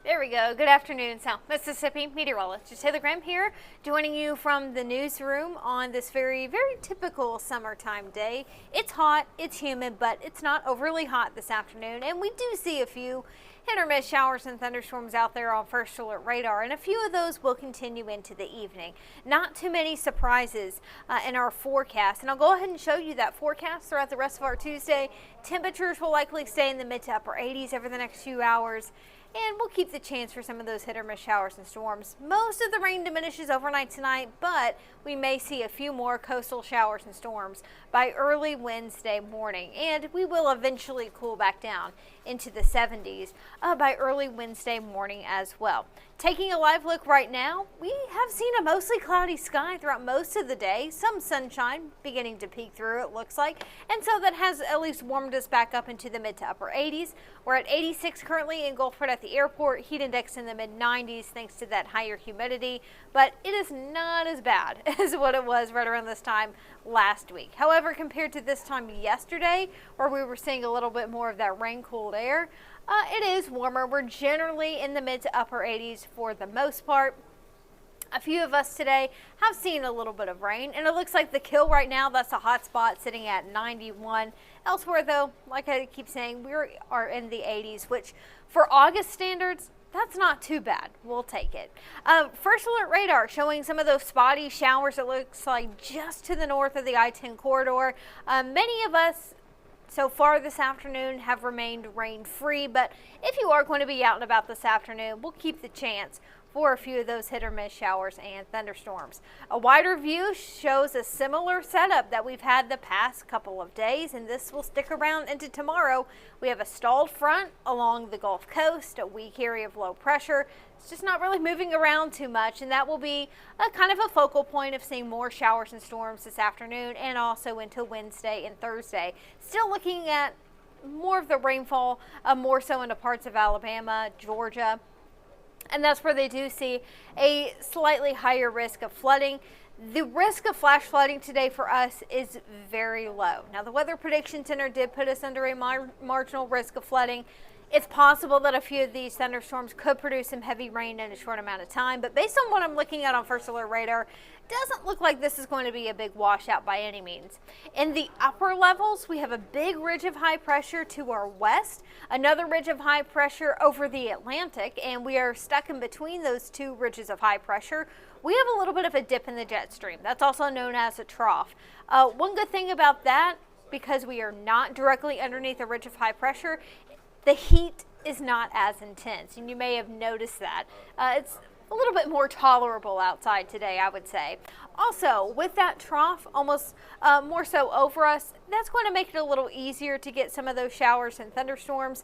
There we go. Good afternoon, South Mississippi. Meteorologist Taylor Graham here, joining you from the newsroom on this very typical summertime day. It's hot, it's humid, but it's not overly hot this afternoon, and we do see a few hit or miss showers and thunderstorms out there on first alert radar, and a few of those will continue into the evening. Not too many surprises in our forecast, and I'll go ahead and show you that forecast throughout the rest of our Tuesday. Temperatures will likely stay in the mid to upper 80s over the next few hours, and we'll keep the chance for some of those hit or miss showers and storms. Most of the rain diminishes overnight tonight, but we may see a few more coastal showers and storms by early Wednesday morning, and we will eventually cool back down into the 70s by early Wednesday morning as well. Taking a live look right now, we have seen a mostly cloudy sky throughout most of the day. Some sunshine beginning to peek through, it looks like, and so that has at least warmed us back up into the mid to upper 80s. We're at 86 currently in Gulfport at the airport, heat index in the mid 90s thanks to that higher humidity, but it is not as bad as what it was right around this time last week. However, compared to this time yesterday, where we were seeing a little bit more of that rain cooled air, it is warmer. We're generally in the mid to upper 80s for the most part. A few of us today have seen a little bit of rain, and it looks like the Kill right now, that's a hot spot sitting at 91. Elsewhere though, like I keep saying, we are in the 80s, which for August standards, that's not too bad. We'll take it. First alert radar showing some of those spotty showers, it looks like just to the north of the I-10 corridor. Many of us so far this afternoon have remained rain-free, but if you are going to be out and about this afternoon, we'll keep the chance for a few of those hit or miss showers and thunderstorms. A wider view shows a similar setup that we've had the past couple of days, and this will stick around into tomorrow. We have a stalled front along the Gulf Coast, a weak area of low pressure. It's just not really moving around too much, and that will be a kind of a focal point of seeing more showers and storms this afternoon and also into Wednesday and Thursday. Still looking at more of the rainfall, more so into parts of Alabama, Georgia, and that's where they do see a slightly higher risk of flooding. The risk of flash flooding today for us is very low. Now, the Weather Prediction Center did put us under a marginal risk of flooding. It's possible that a few of these thunderstorms could produce some heavy rain in a short amount of time, but based on what I'm looking at on first alert radar, doesn't look like this is going to be a big washout by any means. In the upper levels, we have a big ridge of high pressure to our west, another ridge of high pressure over the Atlantic, and we are stuck in between those two ridges of high pressure. We have a little bit of a dip in the jet stream. That's also known as a trough. One good thing about that, because we are not directly underneath a ridge of high pressure, the heat is not as intense, and you may have noticed that. It's a little bit more tolerable outside today, I would say. Also, with that trough almost more so over us, that's going to make it a little easier to get some of those showers and thunderstorms.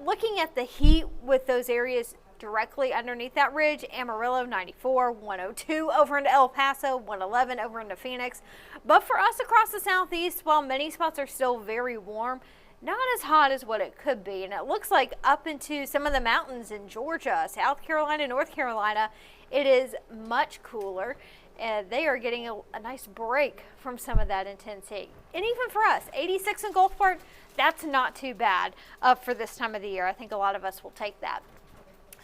Looking at the heat with those areas directly underneath that ridge, Amarillo 94, 102 over into El Paso, 111 over into Phoenix. But for us across the southeast, while many spots are still very warm, not as hot as what it could be, and it looks like up into some of the mountains in Georgia, South Carolina, North Carolina, it is much cooler, and they are getting a nice break from some of that intense heat. And even for us, 86 in Gulfport, that's not too bad for this time of the year. I think a lot of us will take that.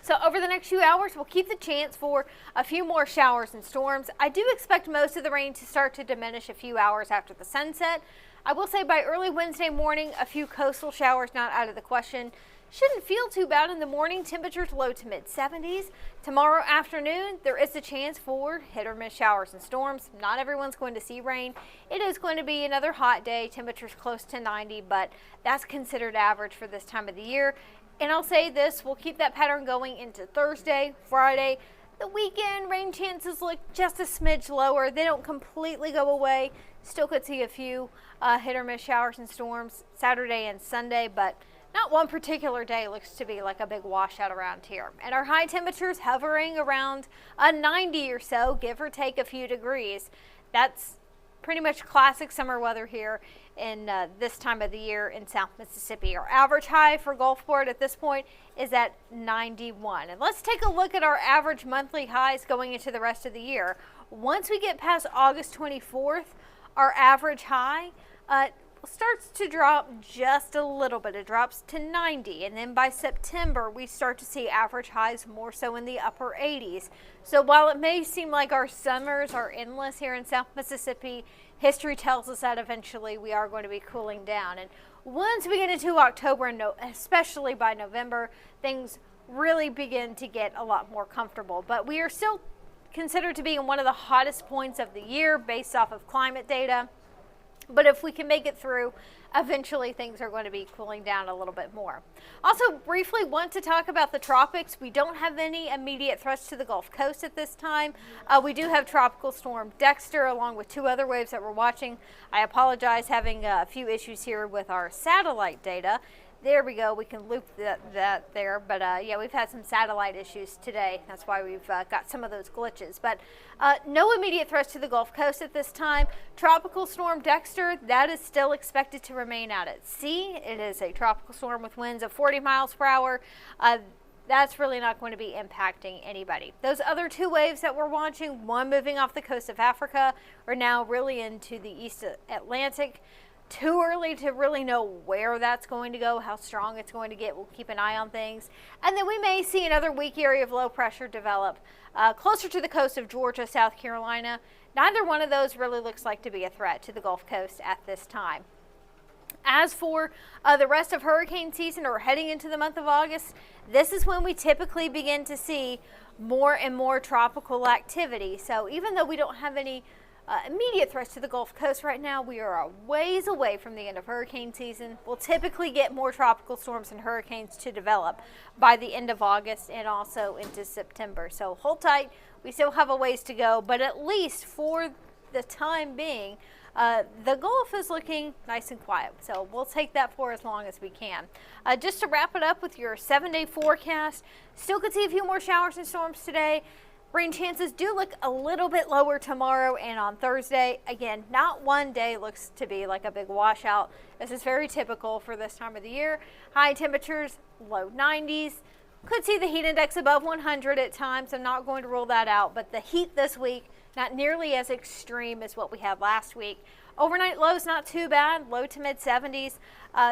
So over the next few hours, we'll keep the chance for a few more showers and storms. I do expect most of the rain to start to diminish a few hours after the sunset. I will say by early Wednesday morning, a few coastal showers not out of the question. Shouldn't feel too bad in the morning. Temperatures low to mid 70s. Tomorrow afternoon, there is a chance for hit or miss showers and storms. Not everyone's going to see rain. It is going to be another hot day. Temperatures close to 90, but that's considered average for this time of the year. And I'll say this, we'll keep that pattern going into Thursday, Friday. The weekend rain chances look just a smidge lower. They don't completely go away. Still could see a few hit or miss showers and storms Saturday and Sunday, but not one particular day looks to be like a big washout around here. And our high temperatures hovering around 90 or so, give or take a few degrees. That's pretty much classic summer weather here in this time of the year in South Mississippi. Our average high for Gulfport at this point is at 91. And let's take a look at our average monthly highs going into the rest of the year. Once we get past August 24th, our average high starts to drop just a little bit. It drops to 90, and then by September we start to see average highs more so in the upper 80s. So while it may seem like our summers are endless here in South Mississippi, history tells us that eventually we are going to be cooling down. And once we get into October, and especially by November, things really begin to get a lot more comfortable. But we are still considered to be in one of the hottest points of the year based off of climate data. But if we can make it through, eventually things are going to be cooling down a little bit more. Also, briefly want to talk about the tropics. We don't have any immediate threats to the Gulf Coast at this time. We do have Tropical Storm Dexter along with 2 other waves that we're watching. I apologize, having a few issues here with our satellite data. There we go. We can loop that there. But yeah, we've had some satellite issues today. That's why we've got some of those glitches. But no immediate threats to the Gulf Coast at this time. Tropical Storm Dexter, that is still expected to remain out at sea. It is a tropical storm with winds of 40 miles per hour. That's really not going to be impacting anybody. Those other 2 waves that we're watching, one moving off the coast of Africa, are now really into the East Atlantic. Too early to really know where that's going to go, how strong it's going to get. We'll keep an eye on things. And then we may see another weak area of low pressure develop closer to the coast of Georgia, South Carolina. Neither one of those really looks like to be a threat to the Gulf Coast at this time. As for the rest of hurricane season, or heading into the month of August, this is when we typically begin to see more and more tropical activity. So even though we don't have any immediate threats to the Gulf Coast right now, we are a ways away from the end of hurricane season. We'll typically get more tropical storms and hurricanes to develop by the end of August and also into September. So hold tight. We still have a ways to go, but at least for the time being, the Gulf is looking nice and quiet. So we'll take that for as long as we can. Just to wrap it up with your 7-day forecast, still could see a few more showers and storms today. Rain chances do look a little bit lower tomorrow and on Thursday. Again, not one day looks to be like a big washout. This is very typical for this time of the year. High temperatures, low 90s. Could see the heat index above 100 at times. I'm not going to rule that out, but the heat this week, not nearly as extreme as what we had last week. Overnight lows not too bad, low to mid 70s.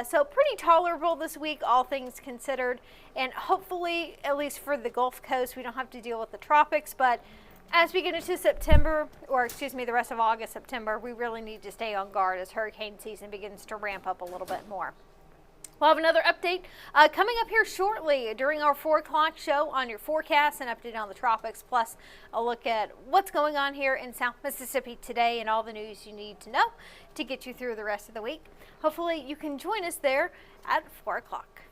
So pretty tolerable this week, all things considered. And hopefully, at least for the Gulf Coast, we don't have to deal with the tropics. But as we get into September, or excuse me, the rest of August, September, we really need to stay on guard as hurricane season begins to ramp up a little bit more. We'll have another update coming up here shortly during our 4 o'clock show on your forecast, and update on the tropics, plus a look at what's going on here in South Mississippi today and all the news you need to know to get you through the rest of the week. Hopefully you can join us there at 4 o'clock.